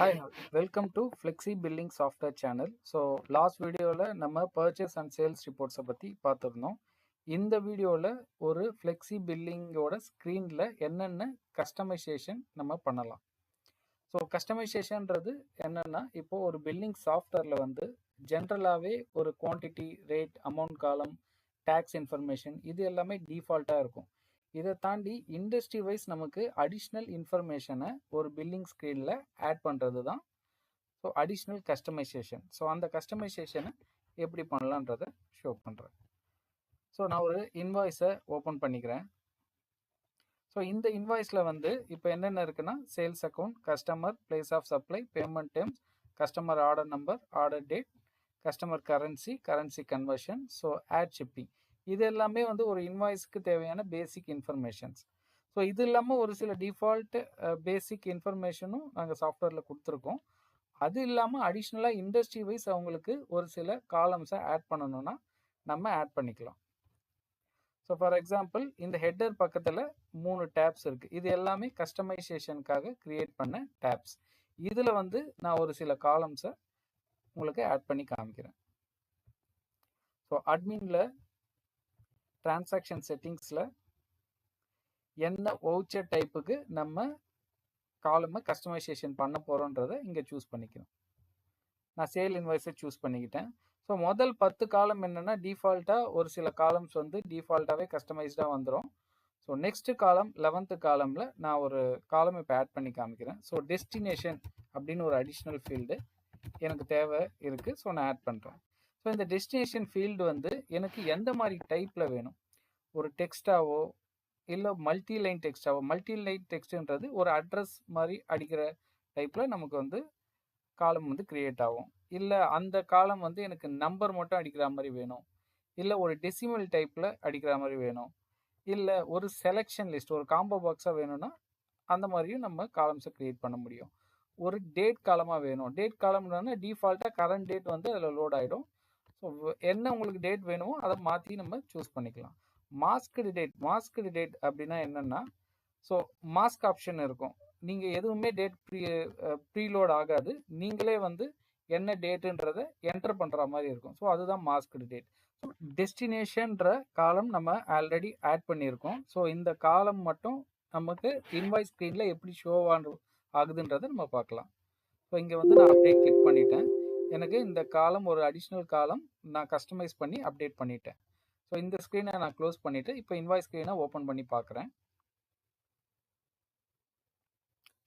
Hi, welcome to Flexi Billing Software channel. So last வீடியோவில் நம்ம purchase and sales reports பற்றி பார்த்துருந்தோம். இந்த வீடியோவில் ஒரு Flexi Billingோட ஸ்க்ரீனில் என்னென்ன கஸ்டமைசேஷன் நம்ம பண்ணலாம். ஸோ கஸ்டமைசேஷன்றது என்னென்னா இப்போ ஒரு பில்லிங் சாஃப்ட்வேரில் வந்து ஜென்ரலாகவே ஒரு குவான்டிட்டி ரேட் அமௌண்ட் காலம் டேக்ஸ் இன்ஃபர்மேஷன் இது எல்லாமே டிஃபால்ட்டாக இருக்கும். இதை தாண்டி இண்டஸ்ட்ரி வைஸ் நமக்கு அடிஷ்னல் இன்ஃபர்மேஷனை ஒரு பில்லிங் ஸ்க்ரீனில் ஆட் பண்ணுறது தான் ஸோ அடிஷ்னல் கஸ்டமைசேஷன். ஸோ அந்த கஸ்டமைசேஷனை எப்படி பண்ணலான்றதை ஷோ பண்ணுறேன். ஸோ நான் ஒரு இன்வாய்ஸை ஓப்பன் பண்ணிக்கிறேன். ஸோ இந்த இன்வாய்ஸில் வந்து இப்போ என்னென்ன இருக்குன்னா sales account, customer, place of supply, payment terms, customer order number, order date, customer currency, currency conversion, so add shipping, இது எல்லாமே வந்து ஒரு இன்வாய்ஸ்க்கு தேவையான பேசிக் இன்ஃபர்மேஷன்ஸ். ஸோ இது இல்லாமல் ஒரு சில டிஃபால்ட் பேசிக் இன்ஃபர்மேஷனும் நாங்கள் சாஃப்ட்வேரில் கொடுத்துருக்கோம். அது இல்லாமல் அடிஷ்னலாக இண்டஸ்ட்ரி வைஸ் அவங்களுக்கு ஒரு சில காலம்ஸை ஆட் பண்ணணும்னா நம்ம ஆட் பண்ணிக்கலாம். ஸோ ஃபார் எக்ஸாம்பிள் இந்த ஹெட்டர் பக்கத்தில் 3 டேப்ஸ் இருக்குது. இது எல்லாமே கஸ்டமைசேஷனுக்காக க்ரியேட் பண்ண டேப்ஸ். இதில் வந்து நான் ஒரு சில காலம்ஸை உங்களுக்கு ஆட் பண்ணி காமிக்கிறேன். ஸோ அட்மினில் டிரான்சாக்ஷன் செட்டிங்ஸில் என்ன வவுச்சர் டைப்புக்கு நம்ம காலமை கஸ்டமைசேஷன் பண்ண போகிறோன்றதை இங்கே சூஸ் பண்ணிக்கிறோம். நான் சேல் இன்வாய்ஸை சூஸ் பண்ணிக்கிட்டேன். ஸோ முதல் 10 காலம் என்னென்னா டிஃபால்ட்டாக ஒரு சில காலம்ஸ் வந்து டிஃபால்ட்டாகவே கஸ்டமைஸ்டாக வந்துடும். ஸோ நெக்ஸ்ட் காலம் 11th காலமில் நான் ஒரு காலம் இப்போ ஆட் பண்ணி காமிக்கிறேன். ஸோ டெஸ்டினேஷன் அப்படின்னு ஒரு அடிஷ்னல் ஃபீல்டு எனக்கு தேவை இருக்குது. ஸோ நான் ஆட் பண்ணுறேன். ஸோ இந்த டெஸ்டினேஷன் ஃபீல்டு வந்து எனக்கு எந்த மாதிரி டைப்பில் வேணும், ஒரு டெக்ஸ்டாவோ இல்லை மல்டி லைன் டெக்ஸ்டாவோ. மல்டி லைன் டெக்ஸ்ட்ன்றது ஒரு அட்ரஸ் மாதிரி அடிக்கிற டைப்பில் நமக்கு வந்து காலம் வந்து கிரியேட் ஆகும். இல்லை அந்த காலம் வந்து எனக்கு நம்பர் மட்டும் அடிக்கிற மாதிரி வேணும், இல்லை ஒரு டெசிமல் டைப்பில் அடிக்கிற மாதிரி வேணும், இல்லை ஒரு செலெக்ஷன் லிஸ்ட் ஒரு காம்போ பாக்ஸாக வேணும்னா அந்த மாதிரியும் நம்ம காலம்ஸை க்ரியேட் பண்ண முடியும். ஒரு டேட் காலமாக வேணும். டேட் காலம்னா டிஃபால்ட்டாக கரண்ட் டேட் வந்து அதில் லோட் ஆகிடும். ஸோ என்ன உங்களுக்கு டேட் வேணுமோ அதை மாற்றி நம்ம சூஸ் பண்ணிக்கலாம். மாஸ்க்டு டேட் அப்படின்னா என்னென்னா, ஸோ மாஸ்க் ஆப்ஷன் இருக்கும். நீங்கள் எதுவுமே டேட் ப்ரீலோட் ஆகாது. நீங்களே வந்து என்ன டேட்டுன்றதை என்டர் பண்ணுற மாதிரி இருக்கும். ஸோ அதுதான் மாஸ்க்டு டேட். ஸோ டெஸ்டினேஷன்ற காலம் நம்ம ஆல்ரெடி ஆட் பண்ணியிருக்கோம். ஸோ இந்த காலம் மட்டும் நமக்கு இன்வாய்ஸ் ஸ்க்ரீனில் எப்படி ஷோ ஆகுதுன்றதை நம்ம பார்க்கலாம். ஸோ இங்கே வந்து நான் அப்டேட் கிளிக் பண்ணிட்டேன். எனக்கு இந்த காலம் ஒரு அடிஷ்னல் காலம் நான் கஸ்டமைஸ் பண்ணி அப்டேட் பண்ணிட்டேன். ஸோ இந்த ஸ்க்ரீனை நான் க்ளோஸ் பண்ணிவிட்டு இப்போ இன்வாய்ஸ் ஸ்க்ரீனை ஓப்பன் பண்ணி பார்க்குறேன்.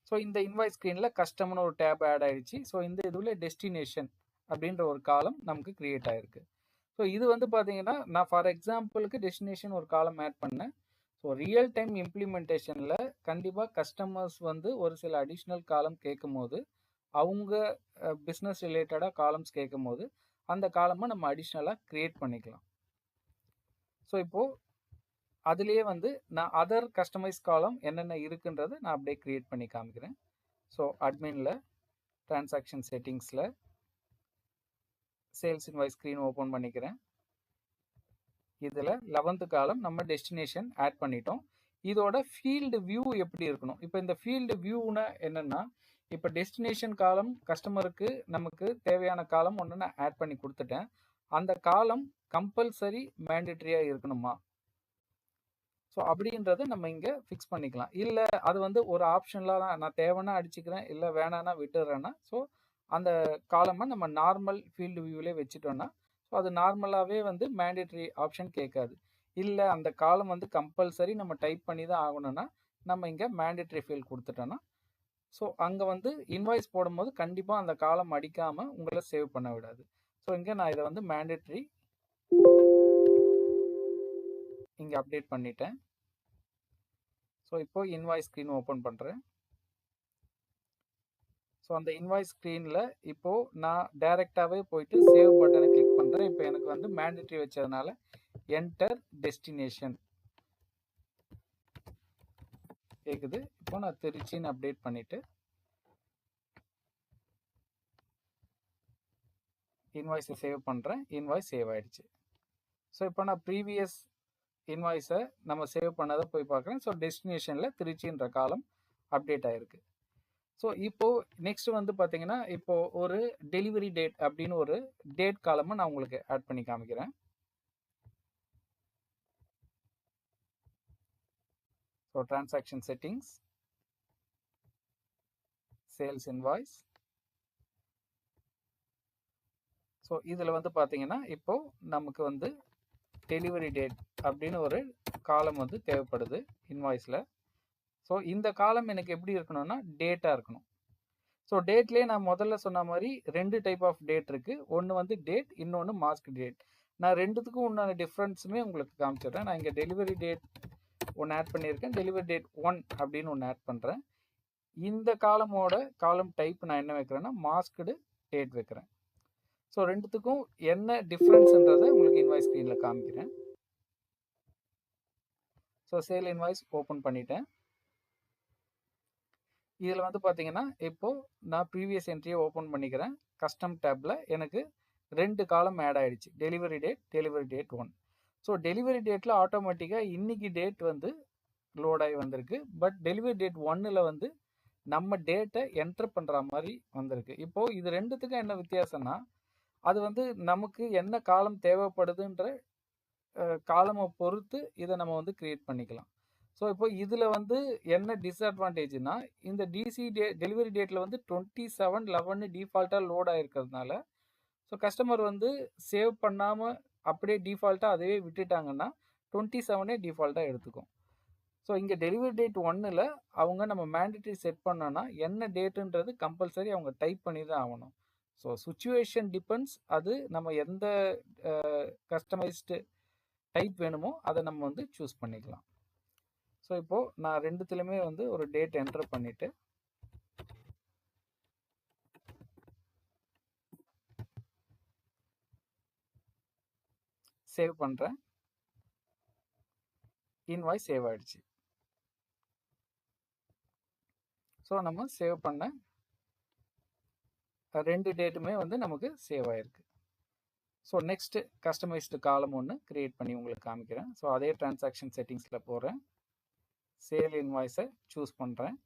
ஸோ இந்த இன்வாய்ஸ் ஸ்க்ரீனில் கஸ்டம்னு ஒரு டேப் ஆட் ஆகிடுச்சு. ஸோ இந்த இதில் டெஸ்டினேஷன் அப்படின்ற ஒரு காலம் நமக்கு க்ரியேட் ஆகிருக்கு. ஸோ இது வந்து பார்த்தீங்கன்னா நான் ஃபார் எக்ஸாம்பிளுக்கு டெஸ்டினேஷன் ஒரு காலம் ஆட் பண்ணேன். ஸோ ரியல் டைம் இம்ப்ளிமெண்டேஷனில் கண்டிப்பாக கஸ்டமர்ஸ் வந்து ஒரு சில அடிஷ்னல் காலம் கேட்கும் போது, அவங்க பிஸ்னஸ் ரிலேட்டடாக காலம்ஸ் கேட்கும் போது அந்த காலமை நம்ம அடிஷ்னலாக க்ரியேட் பண்ணிக்கலாம். ஸோ இப்போது அதுலேயே வந்து நான் அதர் கஸ்டமைஸ் காலம் என்னென்ன இருக்குன்றதை நான் அப்படியே க்ரியேட் பண்ணி காமிக்கிறேன். ஸோ அட்மினில் டிரான்சாக்ஷன் செட்டிங்ஸில் சேல்ஸ் இன்வாய்ஸ் ஸ்க்ரீன் ஓப்பன் பண்ணிக்கிறேன். இதில் 11th காலம் நம்ம டெஸ்டினேஷன் ஆட் பண்ணிட்டோம். இதோட ஃபீல்டு வியூ எப்படி இருக்கணும்? இப்போ இந்த ஃபீல்டு வியூனா என்னென்னா, இப்போ டெஸ்டினேஷன் காலம் கஸ்டமருக்கு நமக்கு தேவையான காலம் ஒன்று நான் ஆட் பண்ணி கொடுத்துட்டேன். அந்த காலம் கம்பல்சரி மேண்டேட்ரியாக இருக்கணுமா? ஸோ அப்படின்றத நம்ம இங்கே ஃபிக்ஸ் பண்ணிக்கலாம். இல்லை அது வந்து ஒரு ஆப்ஷனில் தான் நான் தேவைன்னா அடிச்சுக்கிறேன், இல்லை வேணான்னா விட்டுறேன்னா, ஸோ அந்த காலமை நம்ம நார்மல் ஃபீல்டு வியூவிலே வச்சுட்டோன்னா ஸோ அது நார்மலாகவே வந்து மேண்டேட்ரி ஆப்ஷன் கேட்காது. இல்லை அந்த காலம் வந்து கம்பல்சரி நம்ம டைப் பண்ணி தான் ஆகணும்னா நம்ம இங்கே மேண்டேட்ரி ஃபீல்டு கொடுத்துட்டோன்னா ஸோ அங்கே வந்து இன்வாய்ஸ் போடும்போது கண்டிப்பாக அந்த காலம் அடிக்காமல் உங்களை சேவ் பண்ண விடாது. ஸோ இங்கே நான் இதை வந்து மேண்டேட்ரி இங்கே அப்டேட் பண்ணிட்டேன். ஸோ இப்போ இன்வாய்ஸ் ஸ்க்ரீன் ஓப்பன் பண்ணுறேன். ஸோ அந்த இன்வாய்ஸ் ஸ்க்ரீனில் இப்போது நான் டைரெக்டாகவே போயிட்டு சேவ் பட்டனை கிளிக் பண்ணுறேன். இப்போ எனக்கு வந்து மேண்டேட்ரி வச்சதுனால என்டர் டெஸ்டினேஷன் கேட்குது. இப்போ நான் திருச்சின்னு அப்டேட் பண்ணிவிட்டு இன்வாய்ஸை சேவ் பண்ணுறேன். இன்வாய்ஸ் சேவ் ஆகிடுச்சு. ஸோ இப்போ நான் ப்ரீவியஸ் இன்வாய்ஸை நம்ம சேவ் பண்ணதை போய் பார்க்குறேன். ஸோ டெஸ்டினேஷனில் திருச்சின்ற காலம் அப்டேட் ஆகிருக்கு. ஸோ இப்போ நெக்ஸ்ட் வந்து பார்த்தீங்கன்னா இப்போ ஒரு டெலிவரி டேட் அப்படின்னு ஒரு டேட் காலமை நான் உங்களுக்கு ஆட் பண்ணி காமிக்கிறேன். So transaction settings, sales invoice. So இதில் வந்து பார்த்தீங்கன்னா இப்போ நமக்கு வந்து டெலிவரி டேட் அப்படின்னு ஒரு காலம் வந்து தேவைப்படுது இன்வாய்ஸில். ஸோ இந்த காலம் எனக்கு எப்படி இருக்கணும்னா டேட்டாக இருக்கணும். ஸோ டேட்லேயே நான் முதல்ல சொன்ன மாதிரி 2 டைப் ஆஃப் டேட் இருக்குது. ஒன்று வந்து டேட், இன்னொன்று மாஸ்க் டேட். நான் ரெண்டுத்துக்கும் உண்டான டிஃப்ரென்ஸுமே உங்களுக்கு காமிச்சிடுறேன். நான் இங்கே டெலிவரி டேட் ஒன்று ஆட் பண்ணியிருக்கேன், டெலிவரி டேட் 1 அப்படின்னு ஒன்று ஆட் பண்ணுறேன். இந்த காலமோட காலம் டைப் நான் என்ன வைக்கிறேன்னா மாஸ்க்டு டேட் வைக்கிறேன். ஸோ ரெண்டுத்துக்கும் என்ன டிஃப்ரென்ஸ்ன்றதை உங்களுக்கு இன்வாய்ஸ் ஸ்க்ரீனில் காமிக்கிறேன். ஸோ சேல் இன்வாய்ஸ் ஓப்பன் பண்ணிட்டேன். இதில் வந்து பார்த்தீங்கன்னா இப்போது நான் ப்ரீவியஸ் என்ட்ரியை ஓப்பன் பண்ணிக்கிறேன். கஸ்டம் டேப்பில் எனக்கு 2 காலம் ஆட் ஆகிடுச்சு, delivery date, delivery date 1. So delivery டேட்டில் ஆட்டோமேட்டிக்காக இன்றைக்கி டேட் வந்து லோட் ஆகி வந்திருக்கு. பட் டெலிவரி டேட் 1ல் வந்து நம்ம டேட்டை என்டர் பண்ணுற மாதிரி வந்திருக்கு. இப்போது இது ரெண்டுத்துக்கும் என்ன வித்தியாசம்னா அது வந்து நமக்கு என்ன காலம் தேவைப்படுதுன்ற காலமை பொறுத்து இதை நம்ம வந்து கிரியேட் பண்ணிக்கலாம். ஸோ இப்போ இதில் வந்து என்ன டிஸ்அட்வான்டேஜ்னா இந்த டெலிவரி டேட்டில் வந்து 27/11 டிஃபால்ட்டாக லோட் ஆகிருக்கிறதுனால ஸோ கஸ்டமர் வந்து சேவ் பண்ணாமல் அப்படியே டிஃபால்ட்டாக அதுவே விட்டுட்டாங்கன்னா 27 டிஃபால்ட்டாக எடுத்துக்கும். ஸோ இங்கே டெலிவரி டேட் 1ல் அவங்க நம்ம மேண்டேட்டரி செட் பண்ணோன்னா என்ன டேட்டுன்றது கம்பல்சரி அவங்க டைப் பண்ணி தான் ஆகணும். ஸோ சுச்சுவேஷன் டிபெண்ட்ஸ், அது நம்ம எந்த கஸ்டமைஸ்டு டைப் வேணுமோ அதை நம்ம வந்து சூஸ் பண்ணிக்கலாம். ஸோ இப்போது நான் ரெண்டுத்துலையுமே வந்து ஒரு டேட் என்டர் பண்ணிவிட்டு சேவ் பண்ணுறேன். இன்வாய்ஸ் சேவ் ஆகிடுச்சு. ஸோ நம்ம சேவ் பண்ண 2 டேட்டுமே வந்து நமக்கு சேவ் ஆகிருக்கு. ஸோ நெக்ஸ்ட்டு கஸ்டமைஸ்டு காலம் ஒன்று க்ரியேட் பண்ணி உங்களுக்கு காமிக்கிறேன். ஸோ அதே டிரான்சாக்ஷன் செட்டிங்ஸில் போகிறேன், சேல் இன்வாய்ஸை சூஸ் பண்ணுறேன்.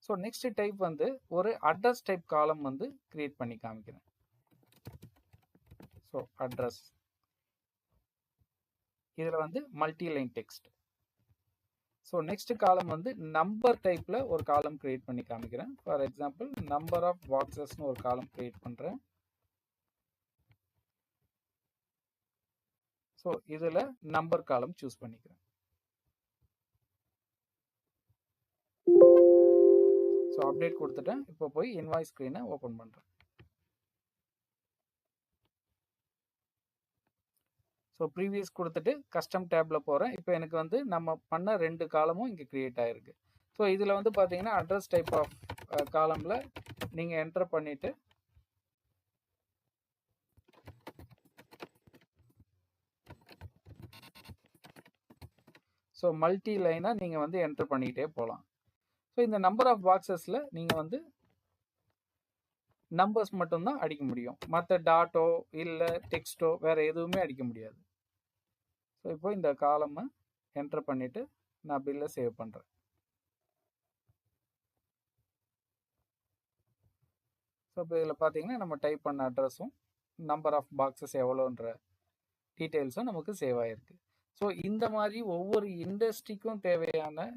ஸோ நெக்ஸ்ட் டைப் வந்து ஒரு அட்ரஸ் டைப் காலம் வந்து க்ரியேட் பண்ணி காமிக்கிறேன். ஸோ அட்ரஸ், இதில் வந்து multi line text. So next காலம் வந்து நம்பர் டைப்பில் ஒரு காலம் க்ரியேட் பண்ணி காமிக்கிறேன். ஃபார் எக்ஸாம்பிள் நம்பர் ஆஃப் பாக்ஸஸ்னு ஒரு காலம் க்ரியேட் பண்ணுறேன். ஸோ இதில் நம்பர் காலம் சூஸ் பண்ணிக்கிறேன். ஸோ அப்டேட் கொடுத்துட்டேன். இப்போ போய் இன்வாய்ஸ் ஸ்க்ரீனை ஓப்பன் பண்ணுறேன். ஸோ ப்ரீவியஸ் கொடுத்துட்டு கஸ்டம் டேப்பில் போகிறேன். இப்போ எனக்கு வந்து நம்ம பண்ண 2 காலமும் இங்கே க்ரியேட் ஆகிருக்கு. ஸோ இதில் வந்து பார்த்தீங்கன்னா அட்ரஸ் டைப் ஆஃப் காலமில் நீங்கள் என்டர் பண்ணிவிட்டு ஸோ மல்டி லைனாக நீங்கள் வந்து என்டர் பண்ணிக்கிட்டே போகலாம். ஸோ இந்த நம்பர் ஆஃப் பாக்ஸஸில் நீங்கள் வந்து நம்பர்ஸ் மட்டும்தான் அடிக்க முடியும், மற்ற டாட்டோ இல்லை டெக்ஸ்ட்டோ வேறு எதுவுமே அடிக்க முடியாது. ஸோ இப்போ இந்த காலமை என்டர் பண்ணிவிட்டு நான் பில்லை சேவ் பண்ணுறேன். ஸோ இப்போ இதில் பார்த்தீங்கன்னா நம்ம டைப் பண்ண அட்ரஸும் நம்பர் ஆஃப் பாக்ஸஸ் எவ்வளோன்ற டீட்டெயில்ஸும் நமக்கு சேவ் ஆகிருக்கு. ஸோ இந்த மாதிரி ஒவ்வொரு இண்டஸ்ட்ரிக்கும் தேவையான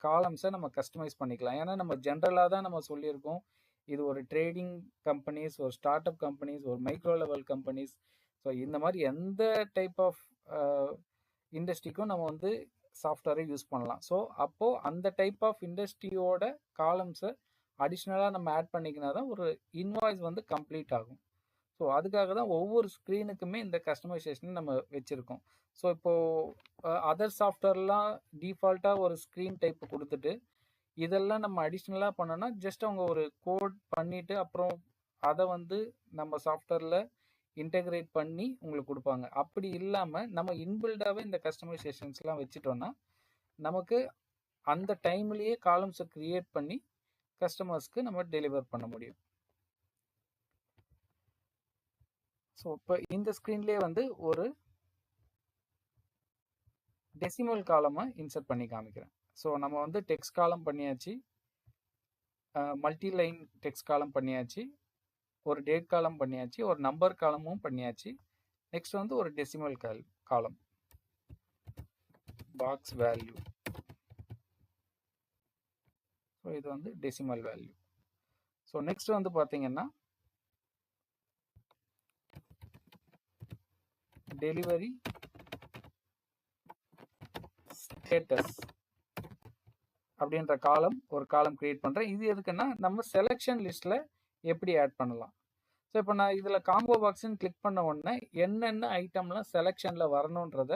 காலம்ஸை நம்ம கஸ்டமைஸ் பண்ணிக்கலாம். ஏன்னா நம்ம ஜென்ரலாக தான் நம்ம சொல்லியிருக்கோம், இது ஒரு ட்ரேடிங் கம்பெனிஸ், ஒரு ஸ்டார்ட் அப் கம்பெனிஸ், ஒரு மைக்ரோ லெவல் கம்பெனிஸ். ஸோ இந்த மாதிரி எந்த டைப் ஆஃப் இண்டஸ்ட்ரிக்கும் நம்ம வந்து சாஃப்ட்வேரை யூஸ் பண்ணலாம். ஸோ அப்போது அந்த டைப் ஆஃப் இண்டஸ்ட்ரியோட காலம்ஸை அடிஷ்னலாக நம்ம ஆட் பண்ணிக்கினா தான் ஒரு இன்வாய்ஸ் வந்து கம்ப்ளீட் ஆகும். ஸோ அதுக்காக தான் ஒவ்வொரு ஸ்க்ரீனுக்குமே இந்த கஸ்டமைசேஷன் நம்ம வச்சுருக்கோம். ஸோ இப்போது அதர் சாஃப்ட்வேர்லாம் டிஃபால்ட்டாக ஒரு ஸ்க்ரீன் டைப் கொடுத்துட்டு இதெல்லாம் நம்ம அடிஷ்னலாக பண்ணோன்னா ஜஸ்ட் அவங்க ஒரு கோட் பண்ணிவிட்டு அப்புறம் அதை வந்து நம்ம சாஃப்ட்வேரில் இன்டெகிரேட் பண்ணி உங்களுக்கு கொடுப்பாங்க. அப்படி இல்லாமல் நம்ம இன்பில்டாகவே இந்த கஸ்டமைசேஷன்ஸ்லாம் வச்சுட்டோன்னா நமக்கு அந்த டைம்லேயே காலம்ஸை க்ரியேட் பண்ணி கஸ்டமர்ஸ்க்கு நம்ம டெலிவர் பண்ண முடியும். ஸோ இப்போ இந்த ஸ்க்ரீன்லேயே வந்து ஒரு டெசிமல் காலமாக இன்சர்ட் பண்ணி காமிக்கிறேன். ஸோ நம்ம வந்து டெக்ஸ்ட் காலம் பண்ணியாச்சு, மல்டி லைன் டெக்ஸ்ட் காலம் பண்ணியாச்சு, ஒரு டேட் காலம் பண்ணியாச்சு, ஒரு நம்பர் காலமும் பண்ணியாச்சு. நெக்ஸ்ட் வந்து ஒரு டெசிமல் காலம், பாக்ஸ் வேல்யூ. ஸோ இது வந்து டெசிமல் வேல்யூ. ஸோ நெக்ஸ்ட் வந்து பார்த்தீங்கன்னா டெலிவரி ஸ்டேட்டஸ் அப்படின்ற ஒரு காலம் கிரியேட் பண்ணுறேன். இது எதுக்குன்னா நம்ம செலெக்ஷன் லிஸ்ட்டில் எப்படி ஆட் பண்ணலாம். ஸோ இப்போ நான் இதில் காம்போ பாக்ஸ்ன்னு கிளிக் பண்ண உடனே என்னென்ன ஐட்டம்லாம் செலெக்ஷனில் வரணுன்றத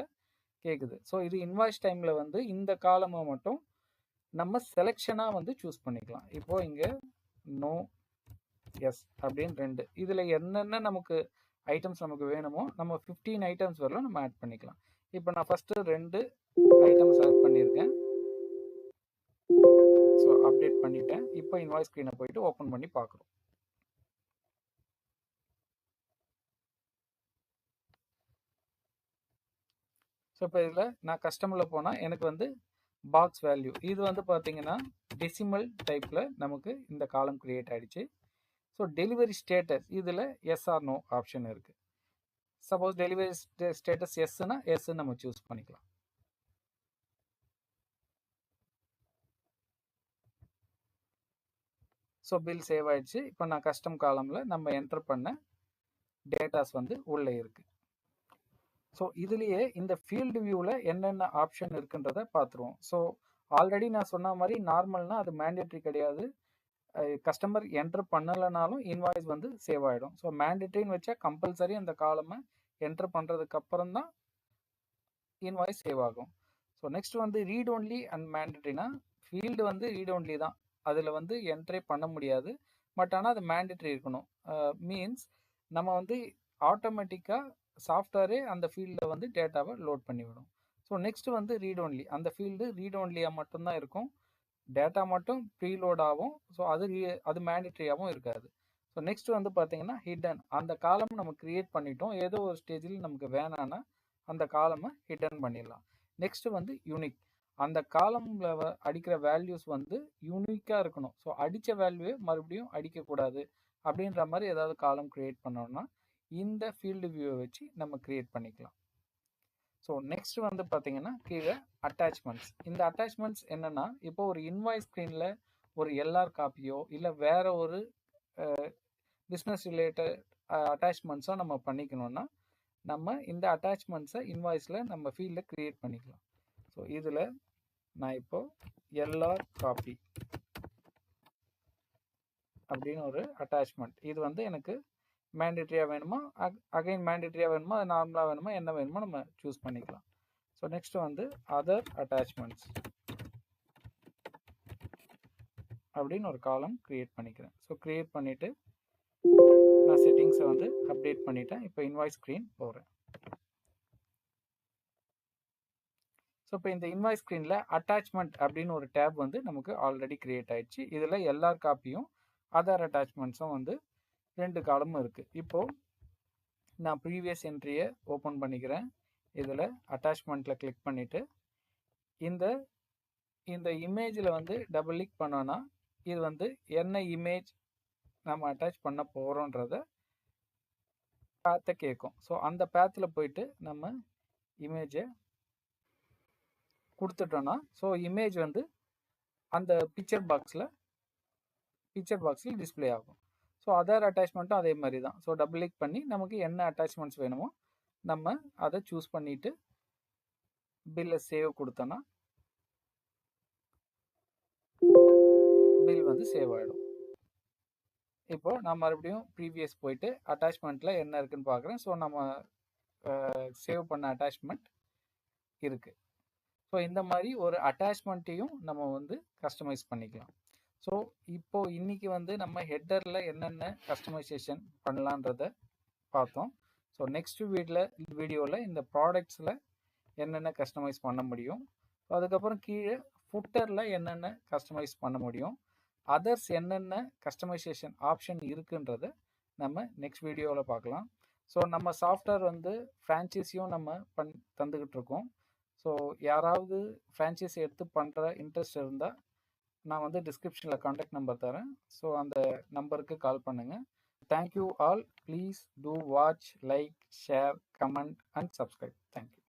கேட்குது. ஸோ இது இன்வாய்ஸ் டைமில் வந்து இந்த காலமை மட்டும் நம்ம செலெக்ஷனாக வந்து சூஸ் பண்ணிக்கலாம். இப்போது இங்கே நோ, எஸ் அப்படின்னு 2, இதில் என்னென்ன நமக்கு ஐட்டம்ஸ் நமக்கு வேணுமோ நம்ம 15 ஐட்டம்ஸ் வரலாம் நம்ம ஆட் பண்ணிக்கலாம். இப்போ நான் ஃபஸ்ட்டு 2 ஐட்டம்ஸ் ஆட் பண்ணியிருக்கேன். ஸோ அப்டேட் பண்ணிட்டேன். இப்போ இன்வாய்ஸ் ஸ்க்ரீனை போயிட்டு ஓப்பன் பண்ணி பார்க்குறோம். ஸோ இப்போ இதில் நான் கஸ்டமரில் போனால் எனக்கு வந்து பாக்ஸ் வேல்யூ இது வந்து பார்த்தீங்கன்னா டெசிமல் டைப்பில் நமக்கு இந்த காலம் கிரியேட் ஆகிடுச்சு. ஸோ டெலிவரி ஸ்டேட்டஸ் இதில் எஸ் ஆர் நோ ஆப்ஷன் இருக்குது. சப்போஸ் டெலிவரி ஸ்டேட்டஸ் எஸ்ன்னா எஸ்ன்னு நம்ம சூஸ் பண்ணிக்கலாம். ஸோ பில் சேவ் ஆயிடுச்சு. இப்போ நான் கஸ்டம் காலமில் நம்ம என்டர் பண்ண டேட்டாஸ் வந்து உள்ளே இருக்குது. ஸோ இதுலேயே இந்த ஃபீல்டு வியூவில் என்னென்ன ஆப்ஷன் இருக்குன்றதை பார்த்துருவோம். ஸோ ஆல்ரெடி நான் சொன்ன மாதிரி நார்மல்னால் அது மேண்டேட்ரி கிடையாது. கஸ்டமர் என்டர் பண்ணலைனாலும் இன்வாய்ஸ் வந்து சேவ் ஆகிடும். ஸோ மேண்டேட்ரின்னு வச்சா கம்பல்சரி அந்த காலமை என்டர் பண்ணுறதுக்கு அப்புறம் தான் இன்வாய்ஸ் சேவ் ஆகும். ஸோ நெக்ஸ்ட் வந்து ரீட் ஒன்லி அண்ட் மேண்டேட்ரினா ஃபீல்டு வந்து ரீட் ஒன்லி தான், அதில் வந்து என்ட்ரே பண்ண முடியாது. பட் ஆனால் அது மேண்டேட்ரி இருக்கணும். மீன்ஸ் நம்ம வந்து ஆட்டோமேட்டிக்காக சாஃப்ட்வேரே அந்த ஃபீல்டில் வந்து டேட்டாவை லோட் பண்ணிவிடும். ஸோ நெக்ஸ்ட் வந்து ரீட் ஒன்லி, அந்த ஃபீல்டு ரீட் ஒன்லியாக மட்டும்தான் இருக்கும், டேட்டா மட்டும் ப்ரீலோட் ஆகும். ஸோ அது மேண்டேட்ரியாகவும் இருக்காது. ஸோ நெக்ஸ்ட் வந்து பார்த்தீங்கன்னா ஹிடன், அந்த காலம் நம்ம கிரியேட் பண்ணிட்டோம், ஏதோ ஒரு ஸ்டேஜில் நமக்கு வேணான்னா அந்த காலமை ஹிடன் பண்ணிடலாம். நெக்ஸ்ட் வந்து யூனிக், அந்த காலமில் அடிக்கிற வேல்யூஸ் வந்து யூனிக்காக இருக்கணும். ஸோ அடித்த வேல்யூவே மறுபடியும் அடிக்கக்கூடாது அப்படின்ற மாதிரி ஏதாவது காலம் க்ரியேட் பண்ணோம்னா இந்த ஃபீல்டு வியூவை வச்சு நம்ம க்ரியேட் பண்ணிக்கலாம். ஸோ நெக்ஸ்ட் வந்து பார்த்தீங்கன்னா கீழே அட்டாச்மெண்ட்ஸ். இந்த அட்டாச்மெண்ட்ஸ் என்னென்னா, இப்போ ஒரு இன்வாய்ஸ் ஸ்க்ரீனில் ஒரு எல்ஆர் காப்பியோ இல்லை வேற ஒரு பிஸ்னஸ் ரிலேட்டட் அட்டாச்மெண்ட்ஸோ நம்ம பண்ணிக்கணும்னா நம்ம இந்த அட்டாச்மெண்ட்ஸை இன்வாய்ஸில் நம்ம ஃபீல்டில் க்ரியேட் பண்ணிக்கலாம். ஸோ இதில் நான் இப்போது எல்ஆர் காப்பி அப்படின்னு ஒரு அட்டாச்மெண்ட், இது வந்து எனக்கு மேண்டேட்ரியாக வேணுமா, அகைன் மேண்டேட்ரியாக வேணுமா, அது நார்மலாக வேணுமா, என்ன வேணுமோ நம்ம சூஸ் பண்ணிக்கலாம். ஸோ நெக்ஸ்ட் வந்து அதர் அட்டாச்மெண்ட்ஸ் அப்படின்னு ஒரு காலம் க்ரியேட் பண்ணிக்கிறேன். ஸோ க்ரியேட் பண்ணிவிட்டு நான் செட்டிங்ஸை வந்து அப்டேட் பண்ணிட்டேன். இப்போ இன்வாய்ஸ் ஸ்க்ரீன் போகிறேன். ஸோ இப்போ இந்த இன்வாய்ஸ் ஸ்க்ரீனில் அட்டாச்மெண்ட் அப்படின்னு ஒரு டேப் வந்து நமக்கு ஆல்ரெடி க்ரியேட் ஆகிடுச்சு. இதில் எல்ஆர் காப்பியும் அதர் அட்டாச்மெண்ட்ஸும் வந்து 2 காலமும் இருக்குது. இப்போது நான் ப்ரீவியஸ் என்ட்ரியை ஓப்பன் பண்ணிக்கிறேன். இதில் அட்டாச்மெண்ட்டில் கிளிக் பண்ணிவிட்டு இந்த இமேஜில் வந்து டபுள் கிளிக் பண்ணோன்னா இது வந்து என்ன இமேஜ் நம்ம அட்டாச் பண்ண போகிறோன்றத பேத்தை கேட்கும். ஸோ அந்த பேத்தில் போயிட்டு நம்ம இமேஜை கொடுத்துட்டோன்னா ஸோ இமேஜ் வந்து அந்த பிக்சர் பாக்ஸில் டிஸ்பிளே ஆகும். ஸோ அதர் அட்டாச்மெண்ட்டும் அதே மாதிரி தான். ஸோ டபுள் கிளிக் பண்ணி நமக்கு என்ன அட்டாச்மெண்ட்ஸ் வேணுமோ நம்ம அதை சூஸ் பண்ணிவிட்டு பில்லை சேவ் கொடுத்தோன்னா பில் வந்து சேவ் ஆகிடும். இப்போது நான் மறுபடியும் ப்ரீவியஸ் போயிட்டு அட்டாச்மெண்ட்டில் என்ன இருக்குதுன்னு பார்க்குறேன். ஸோ நம்ம சேவ் பண்ண அட்டாச்மெண்ட் இருக்குது. ஸோ இந்த மாதிரி ஒரு அட்டாச்மெண்ட்டையும் நம்ம வந்து கஸ்டமைஸ் பண்ணிக்கலாம். ஸோ இப்போது இன்றைக்கி வந்து நம்ம ஹெட்டரில் என்னென்ன கஸ்டமைசேஷன் பண்ணலான்றதை பார்த்தோம். ஸோ நெக்ஸ்ட் வீடியோவில் இந்த ப்ராடக்ட்ஸில் என்னென்ன கஸ்டமைஸ் பண்ண முடியும், அதுக்கப்புறம் கீழே ஃபுட்டரில் என்னென்ன கஸ்டமைஸ் பண்ண முடியும், அதர்ஸ் என்னென்ன கஸ்டமைசேஷன் ஆப்ஷன் இருக்குன்றதை நம்ம நெக்ஸ்ட் வீடியோவில் பார்க்கலாம். ஸோ நம்ம சாஃப்ட்வேர் வந்து ஃப்ரான்ச்சைஸியும் நம்ம தந்துக்கிட்டு இருக்கோம். ஸோ யாராவது ஃப்ரான்ச்சைஸி எடுத்து பண்ணுற இன்ட்ரெஸ்ட் இருந்தால் நான் வந்து டிஸ்கிரிப்ஷனில் காண்டாக்ட் நம்பர் தரேன். ஸோ அந்த நம்பருக்கு கால் பண்ணுங்கள். Thank you all. Please do watch, like, share, comment and subscribe. Thank you.